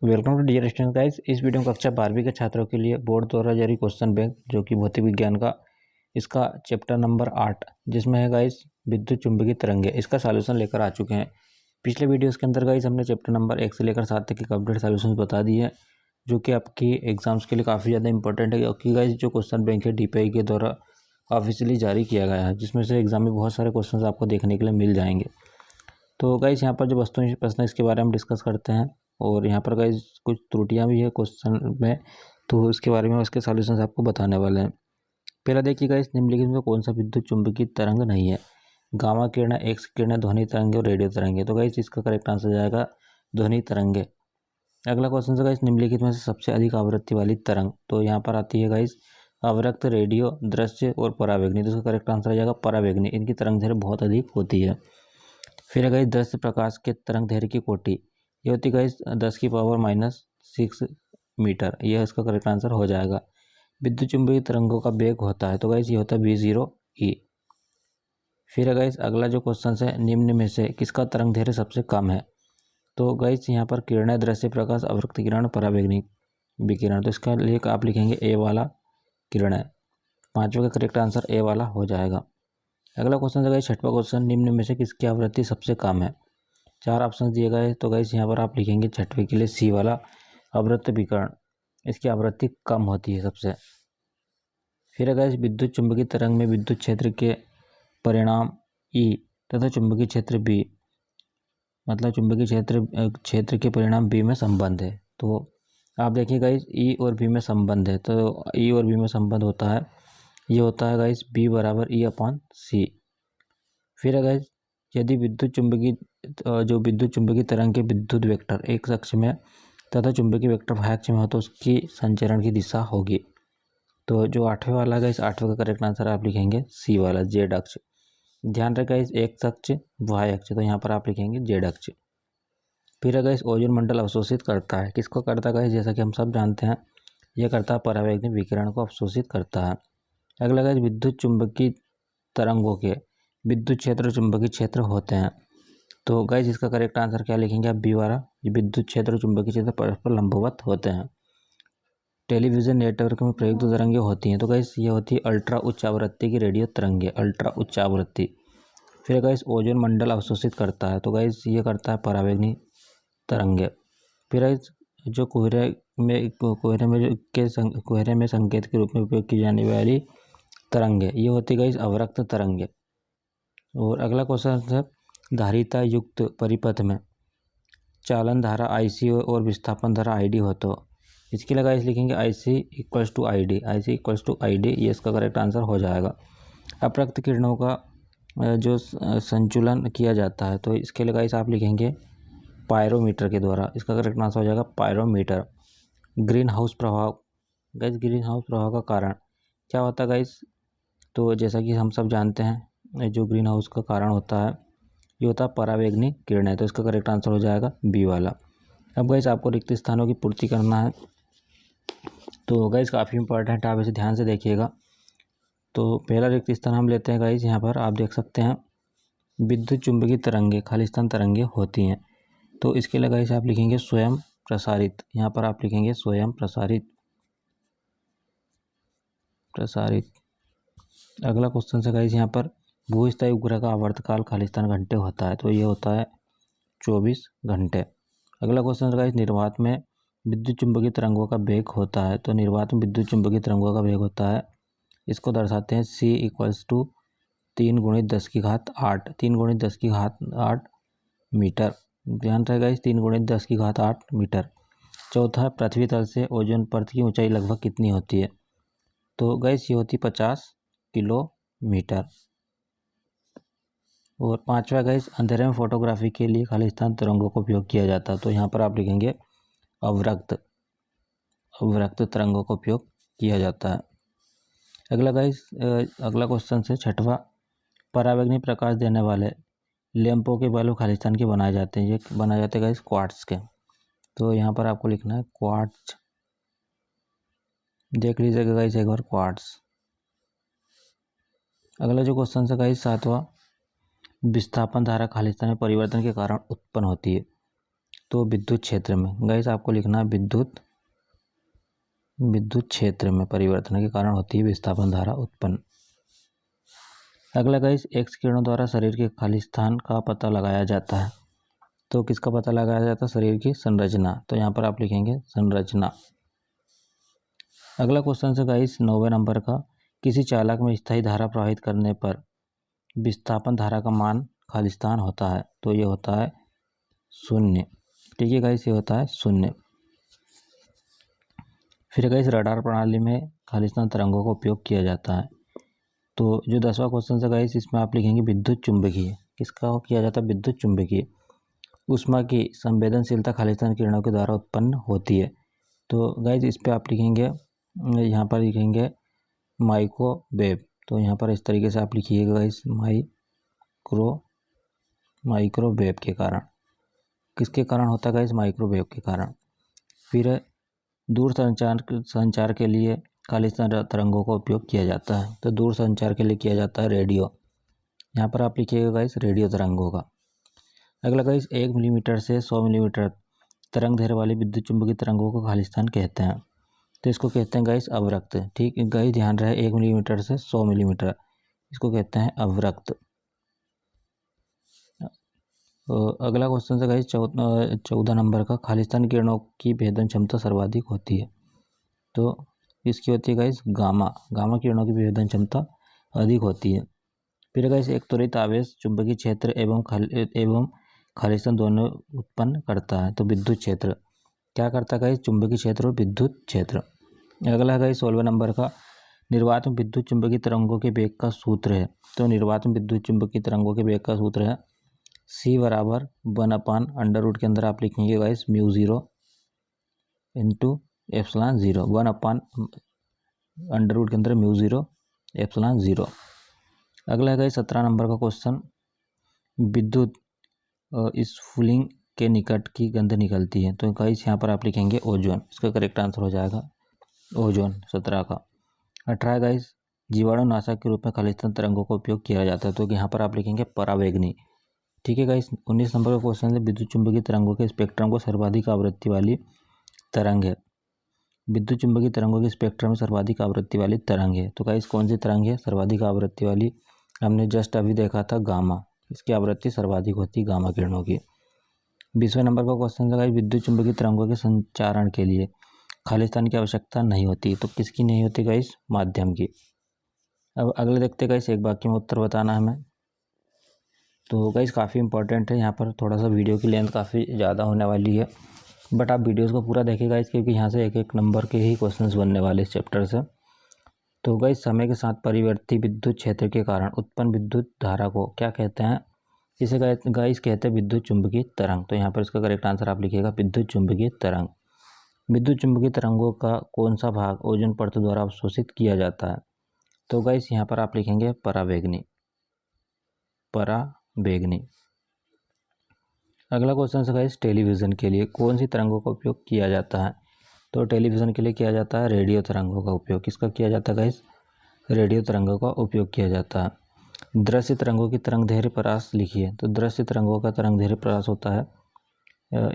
Welcome to dear student guys. इस video में कक्षा 12वीं के छात्रों के लिए बोर्ड द्वारा जारी क्वेश्चन बैंक जो कि भौतिक विज्ञान का इसका चैप्टर नंबर 8 जिसमें है गाइस विद्युत चुंबकीय तरंगे, इसका सॉल्यूशन लेकर आ चुके हैं। पिछले वीडियोस के अंदर गाइस हमने चैप्टर नंबर 1 से लेकर 7 तक के कंप्लीट सॉल्यूशन बता दिए हैं जो कि आपकी एग्जाम्स के लिए काफ़ी ज़्यादा इंपॉर्टेंट है, क्योंकि गाइस जो क्वेश्चन बैंक है DPI के द्वारा ऑफिशियली जारी किया गया है, जिसमें से एग्जाम में बहुत सारे क्वेश्चन आपको देखने के लिए मिल जाएंगे। तो गाइस यहाँ पर जो वस्तुनिष्ठ प्रश्न है इसके बारे में डिस्कस करते हैं, और यहाँ पर गाइस कुछ त्रुटियां भी है क्वेश्चन में, तो इसके बारे में उसके सॉल्यूशंस आपको बताने वाले हैं। पहला देखिए गाइस, निम्नलिखित में कौन सा विद्युत चुंबकीय तरंग नहीं है? गामा किरणें, एक्स किरणें, ध्वनि तरंगे और रेडियो तरंगे। तो गाइस इसका करेक्ट आंसर जाएगा ध्वनि तरंगे। अगला क्वेश्चन है गाइस, निम्नलिखित में से सबसे अधिक आवृत्ति वाली तरंग। तो यहाँ पर आती है गाइस अवरक्त, रेडियो, दृश्य और परावैगनी। तो इसका करेक्ट आंसर आ जाएगा परावैगनी। इनकी तरंग दैर्घ्य बहुत अधिक होती है। फिर है गाइस दृश्य प्रकाश के तरंग दैर्घ्य की कोटि, ये होती है गाइस 10⁻⁻6 मीटर। यह इसका करेक्ट आंसर हो जाएगा। विद्युत चुंबकीय तरंगों का वेग होता है, तो गाइस ये होता है V0e। फिर है गाइस अगला जो क्वेश्चन है, निम्न में से किसका तरंग दैर्घ्य सबसे कम है? तो गाइस यहाँ पर किरणें, दृश्य प्रकाश, अवरक्त किरण, परावैगनी विकिरण। तो इसका लिए आप लिखेंगे ए वाला किरणें। पांचवा का करेक्ट आंसर ए वाला हो जाएगा। अगला क्वेश्चन है गाइस छठवां क्वेश्चन, निम्न में से किसकी आवृत्ति सबसे कम है? चार ऑप्शन दिए गए, तो गाइस यहाँ पर आप लिखेंगे छठवें के लिए सी वाला अवरक्त विकिरण। इसकी आवृत्ति कम होती है सबसे। फिर है गाइस विद्युत चुंबकीय तरंग में विद्युत क्षेत्र के परिणाम ई तथा चुंबकीय क्षेत्र बी, मतलब चुंबकीय क्षेत्र के परिणाम बी में संबंध है। तो आप देखिए गाइस ई और बी में संबंध है, तो ई और बी में संबंध होता है, ये होता है गाइस बी बराबर E/C। फिर है गाइस यदि विद्युत चुंबकीय तरंग के विद्युत वेक्टर एक अक्ष में तथा चुंबकीय वेक्टर y अक्ष में हो तो उसकी संचरण की दिशा होगी। तो जो आठवें वाला है गाइस, आठवें का करेक्ट आंसर आप लिखेंगे सी वाला Z अक्ष। ध्यान रखें गाइस x अक्ष y अक्ष, तो यहाँ पर आप लिखेंगे Z अक्ष। फिर है गाइस ओजोन मंडल अवशोषित करता है, किसको करता है गाइस? जैसा कि हम सब जानते हैं यह करता है परावैगनी विकिरण को अवशोषित करता है। अगला गाइस विद्युत चुंबकीय तरंगों के विद्युत क्षेत्र और चुंबकीय क्षेत्र होते हैं। तो गाइस इसका करेक्ट आंसर क्या लिखेंगे आप? बी वाला। विद्युत क्षेत्र और चुंबकीय क्षेत्र परस्पर लंबवत होते हैं। टेलीविजन नेटवर्क में प्रयुक्त तरंगें होती हैं, तो गाइस ये होती है अल्ट्रा उच्च आवृत्ति की रेडियो तरंगे, अल्ट्रा उच्च आवृत्ति। फिर गाइस ओजोन मंडल अवशोषित करता है, तो गाइस ये करता है परावैगनी तरंगे। फिर गाइस जो कोहरे में संकेत के रूप में उपयोग की जाने वाली तरंगे, ये होती है गाइस अवरक्त तरंगे। और अगला क्वेश्चन है, धारिता युक्त परिपथ में चालन धारा IC और विस्थापन धारा ID हो तो इसके लिए गाइस लिखेंगे IC = ID, IC = ID। ये इसका करेक्ट आंसर हो जाएगा। अपरक्त किरणों का जो संचुलन किया जाता है, तो इसके लिए गाइस आप लिखेंगे पायरोमीटर के द्वारा। इसका करेक्ट आंसर हो जाएगा पायरोमीटर। ग्रीन हाउस प्रभाव, गाइस ग्रीन हाउस प्रभाव का कारण क्या होता है गाइस? तो जैसा कि हम सब जानते हैं जो ग्रीन हाउस का कारण होता है ये होता है परावैगनी किरणें। तो इसका करेक्ट आंसर हो जाएगा बी वाला। अब गाइस आपको रिक्त स्थानों की पूर्ति करना है, तो गाइस काफ़ी इंपॉर्टेंट है, आप इसे ध्यान से देखिएगा। तो पहला रिक्त स्थान हम लेते हैं गाइस, यहाँ पर आप देख सकते हैं विद्युत चुंबकीय तरंगे खालिस्तान तरंगे होती हैं। तो इसके लिए गाइस आप लिखेंगे स्वयं प्रसारित। यहाँ पर आप लिखेंगे स्वयं प्रसारित। अगला क्वेश्चन है गाइस, यहाँ पर भूस्थायी उपग्रह का आवर्तकाल खालिस्तान घंटे होता है, तो ये होता है 24 घंटे। अगला क्वेश्चन है गाइस, निर्वात में विद्युत चुंबकीय तरंगों का वेग होता है, तो निर्वात में विद्युत चुंबकीय तरंगों का वेग होता है, इसको दर्शाते हैं C = 3 × 10⁸ 3 × 10⁸ मीटर। ध्यान रहे गाइस 3 × 10⁸ मीटर। चौथा, पृथ्वी तल से ओजोन परत की ऊंचाई लगभग कितनी होती है? तो गाइस ये होती 50 किलोमीटर। और पांचवा गाइस, अंधेरे में फोटोग्राफी के लिए खालिस्तान तरंगों का उपयोग किया जाता है, तो यहाँ पर आप लिखेंगे अवरक्त तरंगों का उपयोग किया जाता है। अगला गाइस अगला क्वेश्चन से छठवां, परावैगनी प्रकाश देने वाले लैंपों के बल्ब खालिस्तान के बनाए जाते हैं, ये बनाए जाते हैं गाइस क्वार्ट्ज के। तो यहाँ पर आपको लिखना है क्वार्ट्ज। देख लीजिएगा गाइस एक बार क्वार्ट्ज। अगला जो क्वेश्चन है गाइस सातवां, विस्थापन धारा खालिस्तान में परिवर्तन के कारण उत्पन्न होती है, तो विद्युत क्षेत्र में गाइस आपको लिखना है विद्युत क्षेत्र में परिवर्तन के कारण होती है विस्थापन धारा उत्पन्न। अगला गाइस एक्स किरणों द्वारा शरीर के खाली स्थान का पता लगाया जाता है। तो किसका पता लगाया जाता है? शरीर की संरचना। तो यहाँ पर आप लिखेंगे संरचना। अगला क्वेश्चन है गाइस 9वें नंबर का, किसी चालक में स्थायी धारा प्रवाहित करने पर विस्थापन धारा का मान खालिस्तान होता है। तो ये होता है 0। ठीक है गाइस, ये होता है 0। फिर गाइस रडार प्रणाली में खालिस्तान तरंगों का उपयोग किया जाता है। तो जो 10वां क्वेश्चन है गाइस, इसमें आप लिखेंगे विद्युत चुंबकीय। किसका किया जाता है? विद्युत चुंबकीय। ऊष्मा की संवेदनशीलता खालिस्तान किरणों के द्वारा उत्पन्न होती है। तो गाइस इस पे आप लिखेंगे, यहाँ पर लिखेंगे माइक्रोवेव। तो यहाँ पर इस तरीके से आप लिखिएगा गाइस माइक्रोवेव के कारण। किसके कारण होता है गाइस? माइक्रोवेव के कारण। फिर दूर संचार के लिए खालिस्तान तरंगों का उपयोग किया जाता है। तो दूर संचार के लिए किया जाता है रेडियो। यहाँ पर आप लिखिएगा गाइस रेडियो तरंगों का। अगला गाइस 1 मिलीमीटर से 100 मिलीमीटर तरंग दैर्घ्य वाली विद्युत चुंबकीय तरंगों को खालिस्तान कहते हैं। तो इसको कहते हैं गाइस अवरक्त। ठीक है गाइस, ध्यान रहे 1 मिलीमीटर से 100 मिलीमीटर, इसको कहते हैं अवरक्त। अगला क्वेश्चन है गाइस 14 नंबर का, खालिस्तान किरणों की भेदन क्षमता सर्वाधिक होती है। तो इसकी होती है गाइस गामा किरणों की भेदन क्षमता अधिक होती है। फिर गाइस एक त्वरित आवेश चुंबकीय क्षेत्र एवं खालिस्तान दोनों उत्पन्न करता है। तो विद्युत क्षेत्र क्या करता है गाइस? चुंबकीय क्षेत्र और विद्युत क्षेत्र। अगला है गाइस 16वें नंबर का, निर्वात में विद्युत चुंबकीय तरंगों के वेग का सूत्र है। तो निर्वात में विद्युत चुंबकीय तरंगों के वेग का सूत्र है C बराबर 1/√, के अंदर आप लिखेंगे गाइस μ0 इंटू ε0। 1/√, के अंदर μ0 ε0। अगला है गाइस 17 नंबर का क्वेश्चन, विद्युत स्फुलिंग के निकट की गंध निकलती है। तो गाइस यहाँ पर आप लिखेंगे ओजोन। इसका करेक्ट आंसर हो जाएगा ओजोन 17 का। 18 गाइस जीवाणुनाशक के रूप में खालिस्तान तरंगों का उपयोग किया जाता है। तो यहाँ पर आप लिखेंगे परावैगनी। ठीक है गाइस 19 नंबर का क्वेश्चन है, विद्युत चुंबकीय तरंगों के स्पेक्ट्रम को सर्वाधिक आवृत्ति वाली तरंग है। विद्युत चुंबकीय तरंगों के स्पेक्ट्रम में सर्वाधिक आवृत्ति वाली तरंग है। तो गाइस कौन सी तरंग है सर्वाधिक आवृत्ति वाली? हमने जस्ट अभी देखा था गामा, इसकी आवृत्ति सर्वाधिक होती है गामा किरणों की। 20वें नंबर का क्वेश्चन है, विद्युत चुंबकीय तरंगों के संचारण के लिए खालिस्तान की आवश्यकता नहीं होती। तो किसकी नहीं होती गाइस? माध्यम की। अब अगले देखते गाइस, एक वाक्य में उत्तर बताना है हमें। तो गाइस काफ़ी इंपॉर्टेंट है, यहाँ पर थोड़ा सा वीडियो की लेंथ काफ़ी ज़्यादा होने वाली है, बट आप वीडियोस को पूरा देखिए गाइस, क्योंकि यहाँ से एक नंबर के ही क्वेश्चंस बनने वाले इस चैप्टर से। तो गाइस समय के साथ परिवर्ती विद्युत क्षेत्र के कारण उत्पन्न विद्युत धारा को क्या कहते हैं? इसे गाइस कहते हैं विद्युत चुंबकीय तरंग। तो यहाँ पर इसका करेक्ट आंसर आप लिखिएगा विद्युत चुंबकीय तरंग। विद्युत चुंबकीय तरंगों का कौन सा भाग ओजोन परत द्वारा अवशोषित किया जाता है? तो गाइस यहाँ पर आप लिखेंगे परावैगनी। अगला क्वेश्चन है गाइस टेलीविज़न के लिए कौन सी तरंगों का उपयोग किया जाता है? तो टेलीविज़न के लिए किया जाता है रेडियो तरंगों का उपयोग। किसका किया जाता है गाइस? रेडियो तरंगों का उपयोग किया जाता है। दृश्य तरंगों की तरंग दैर्घ्य प्रकाश लिखिए। तो दृश्य तरंगों का तरंग दैर्घ्य प्रकाश होता है,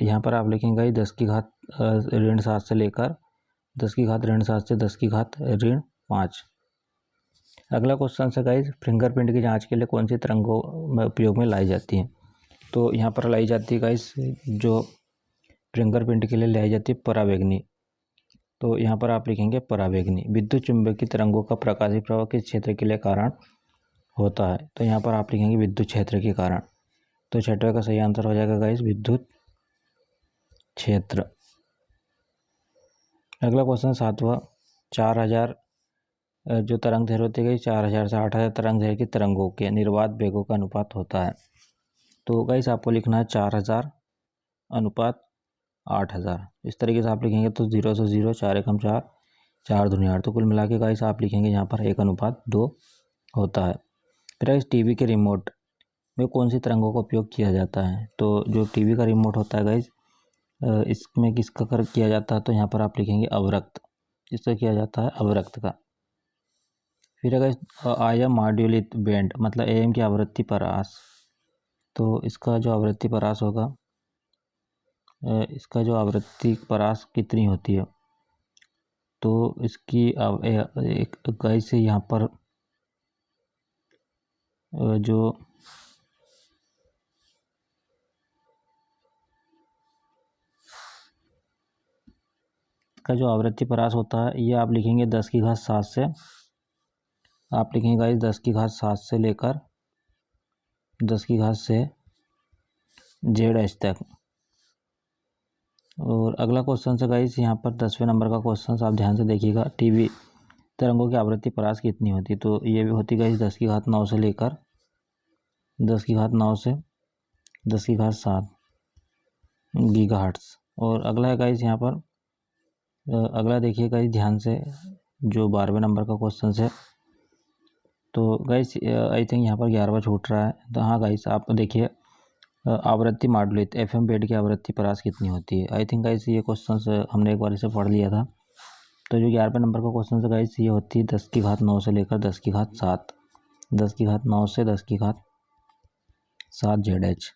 यहाँ पर आप लिखेंगे 10⁻⁻7 से लेकर 10⁻⁻7 से 10⁻⁻5। अगला क्वेश्चन है गाइस फिंगरप्रिंट की जांच के लिए कौन सी तरंगों में उपयोग में लाई जाती है? तो यहाँ पर लाई जाती है गाइस जो फिंगरप्रिंट के लिए लाई जाती है परावैगनी। तो यहाँ पर आप लिखेंगे परावैगनी। विद्युत चुंबकीय तरंगों का प्रकाशीय प्रभाव किस क्षेत्र के लिए कारण होता है? तो यहाँ पर आप लिखेंगे विद्युत क्षेत्र के कारण। तो 6वां का सही आंसर हो जाएगा गाइस विद्युत क्षेत्र। अगला क्वेश्चन 7वां, 4000 जो तरंग दैर्घ्य होती है 4000 से 8000 तरंग दैर्घ्य की तरंगों के निर्वात वेगों का अनुपात होता है। तो गाइस आपको लिखना है 4000 अनुपात 8000। इस तरीके से आप लिखेंगे तो 0 से 0, 4 एकम 4, 4 दूनी 8। तो कुल मिला के गाइस आप लिखेंगे यहाँ पर 1:2 होता है। फिर गाइस टीवी के रिमोट में कौन सी तरंगों का उपयोग किया जाता है? तो जो टीवी का रिमोट होता है गाइस इसमें किसका कर किया जाता है? तो यहाँ पर आप लिखेंगे अवरक्त। इसका किया जाता है अवरक्त का। फिर अगर आयम मॉड्यूलित बैंड मतलब AM की आवृत्ति परास, तो इसका जो आवृत्ति परास होगा इसका जो आवृत्ति परास कितनी होती है, तो इसकी एक गाइस से यहाँ पर जो का जो आवृत्ति परास होता है ये आप लिखेंगे 10 की घात 7 से, आप लिखेंगे गाइस 10 की घात 7 से लेकर 10 की घात से ZH तक। और अगला क्वेश्चन से गाइस यहाँ पर 10वें नंबर का क्वेश्चन आप ध्यान से देखिएगा। टीवी तरंगों की आवृत्ति परास कितनी होती, तो ये भी होती गाइस 10 की घात 9 से लेकर 10 की घात 9 से 10 की घात 7 गीगाहर्ट्ज़। और अगला है गाइस यहाँ पर अगला देखिए गाइस ध्यान से, जो 12वें नंबर का क्वेश्चन है। तो गाइस आई थिंक यहाँ पर 11वां छूट रहा है। तो हाँ गाइस आप देखिए आवृत्ति मॉडुलेट FM बैंड की आवृत्ति परास कितनी होती है। आई थिंक गाइस ये क्वेश्चन हमने एक बार इसे पढ़ लिया था। तो जो 11वें नंबर का क्वेश्चन है गाइस ये होती है 10 की घात 9 से लेकर 10 की घात 7, 10 की घात 9 से 10 की घात 7 ZH।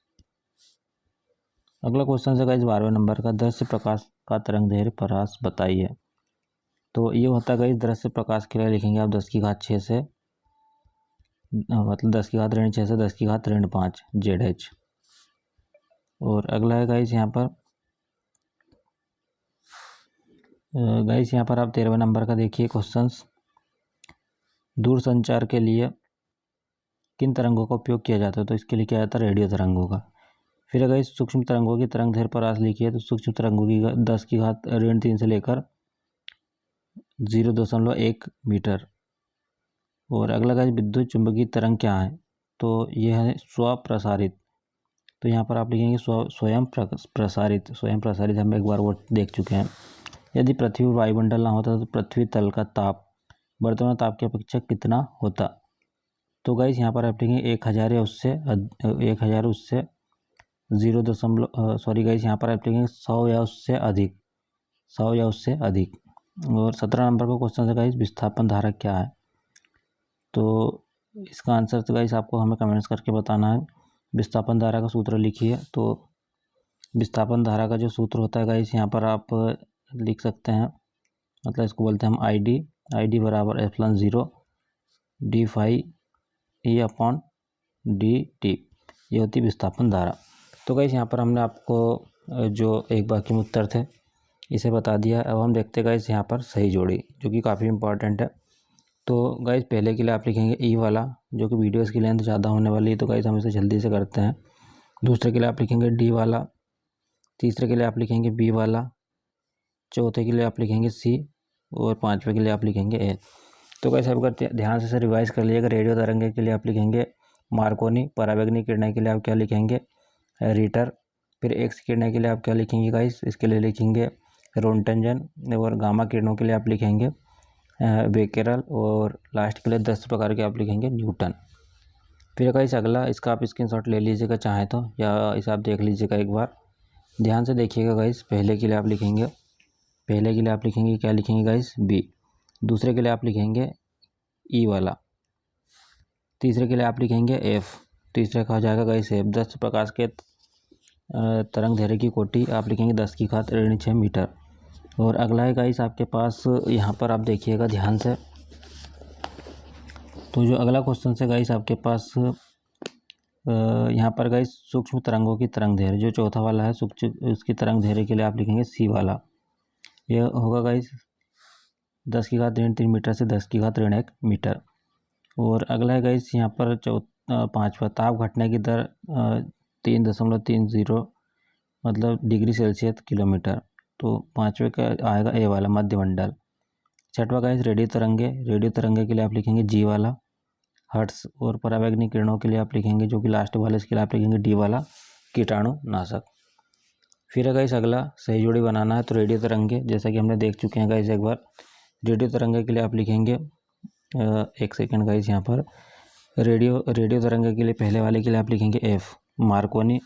अगला क्वेश्चन है गाइस 12वें नंबर का, दृश्य प्रकाश का तरंगदैर्घ्य परास बताइए। तो ये होता है गाइस दृश्य प्रकाश के लिए लिखेंगे आप 10 की घात 6 से, मतलब 10 की घात ऋण 6 से 10 की घात ऋण 5 ZH। और अगला है गाइस यहाँ पर आप 13वें नंबर का देखिए क्वेश्चंस, दूरसंचार के लिए किन तरंगों का उपयोग किया जाता है, तो इसके लिए क्या जाता है रेडियो तरंगों का। फिर गाइस सूक्ष्म तरंगों की तरंगदैर्घ्य परास लिखिए, तो सूक्ष्म तरंगों की 10 की घात ऋण 3 से लेकर 0.1 मीटर। और अगला गाइस विद्युत चुंबकीय तरंग क्या है, तो यह है स्वप्रसारित। तो यहाँ पर आप लिखेंगे स्वयं प्रसारित हम एक बार वो देख चुके हैं। यदि पृथ्वी वायुमंडल ना होता तो पृथ्वी तल का ताप वर्तमान ताप की अपेक्षा कितना होता, तो गाइस यहाँ पर आप लिखेंगे 1000 या उससे 0 गाइस यहाँ पर आप लिखेंगे 100 या उससे अधिक, 100 या उससे अधिक। और 17 नंबर का क्वेश्चन है गाइस विस्थापन धारा क्या है, तो इसका आंसर तो गाइस आपको हमें कमेंट्स करके बताना है। विस्थापन धारा का सूत्र लिखिए, तो विस्थापन धारा का जो सूत्र होता है गाइस यहाँ पर आप लिख सकते हैं, मतलब इसको बोलते हैं हम ID बराबर ε0 d∅E/dt, ये होती विस्थापन धारा। तो गाइस यहाँ पर हमने आपको जो एक बाकी में उत्तर थे इसे बता दिया। अब हम देखते हैं गाइस यहाँ पर सही जोड़ी, जो कि काफ़ी इंपॉर्टेंट है। तो गाइस पहले के लिए आप लिखेंगे ई वाला, जो कि वीडियोस की लेंथ ज़्यादा होने वाली है, तो गाइस हम इसे जल्दी से करते हैं। दूसरे के लिए आप लिखेंगे डी वाला, तीसरे के लिए आप लिखेंगे बी वाला, चौथे के लिए आप लिखेंगे सी, और पाँचवें के लिए आप लिखेंगे एल। तो गाइस आप अगर ध्यान से रिवाइज कर लीजिएगा, रेडियो तरंगे के लिए आप लिखेंगे मार्कोनी, परावैंगनिक किरणें के लिए आप क्या लिखेंगे रीटर, फिर एक्स किरणें के लिए आप क्या लिखेंगे गाइस, इसके लिए लिखेंगे रोन्टनजन, और गामा किरणों के लिए आप लिखेंगे बेकेरल, और लास्ट के लिए 10 प्रकार के आप लिखेंगे न्यूटन। फिर गाइस अगला इसका आप स्क्रीनशॉट ले लीजिएगा चाहे तो, या इसे आप देख लीजिएगा एक बार ध्यान से देखिएगा गाइस। पहले के लिए आप लिखेंगे क्या लिखेंगे गाइस बी, दूसरे के लिए आप लिखेंगे ई वाला, तीसरे के लिए आप लिखेंगे एफ, तीसरे का हो जाएगा गाइस एफ। 10 प्रकाश के तरंग दैर्घ्य की कोटि आप लिखेंगे 10 की घात ऋण 6 मीटर। और अगला है गाइस आपके पास, यहाँ पर आप देखिएगा ध्यान से, तो जो अगला क्वेश्चन है गाइस आपके पास यहाँ पर गाइस सूक्ष्म तरंगों की तरंग दैर्घ्य, जो चौथा वाला है उसकी तरंग दैर्घ्य के लिए आप लिखेंगे सी वाला, यह होगा गाइस 10 की घात ऋण 3 मीटर से 10 की घात ऋण 1 मीटर। और अगला है गाइस यहाँ पर पाँचवा, ताप घटने की दर 3.30 मतलब डिग्री सेल्सियस किलोमीटर, तो पाँचवें का आएगा ए वाला मध्यमंडल। छठवा गाइस रेडियो तरंगे के लिए आप लिखेंगे जी वाला हर्ट्स, और परावैंगनिक किरणों के लिए आप लिखेंगे जो कि लास्ट वाले, इसके लिए आप लिखेंगे डी वाला कीटाणुनाशक। फिर गाइस अगला सही जोड़ी बनाना है, तो रेडियो तरंगे जैसा कि हमने देख चुके हैं गाइस एक बार, रेडियो तरंगे के लिए आप लिखेंगे एक सेकेंड गाइस, यहाँ पर रेडियो तरंगे के लिए पहले वाले के लिए आप लिखेंगे एफ मार्कोनी।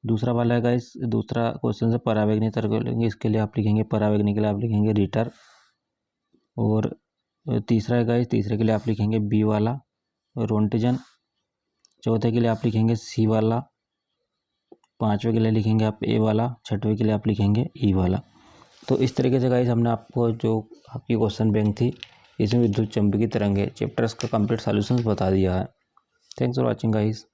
दूसरा वाला है गाइस, दूसरा क्वेश्चन है परावैंगनिक तरंगे, इसके लिए आप लिखेंगे परावैंगनिक के लिए आप लिखेंगे रीटर। और तीसरा है गाइस, तीसरे के लिए आप लिखेंगे बी वाला रोन्टजन। चौथे के लिए आप लिखेंगे सी वाला पाँचवें के लिए लिखेंगे आप ए वाला, छठवें के लिए आप लिखेंगे ई वाला। तो इस तरीके से गाइस हमने आपको जो आपकी क्वेश्चन बैंक थी इसमें विद्युत चुम्बकीय तरंगे चैप्टर्स का कंप्लीट सॉल्यूशंस बता दिया है। Thanks for watching guys.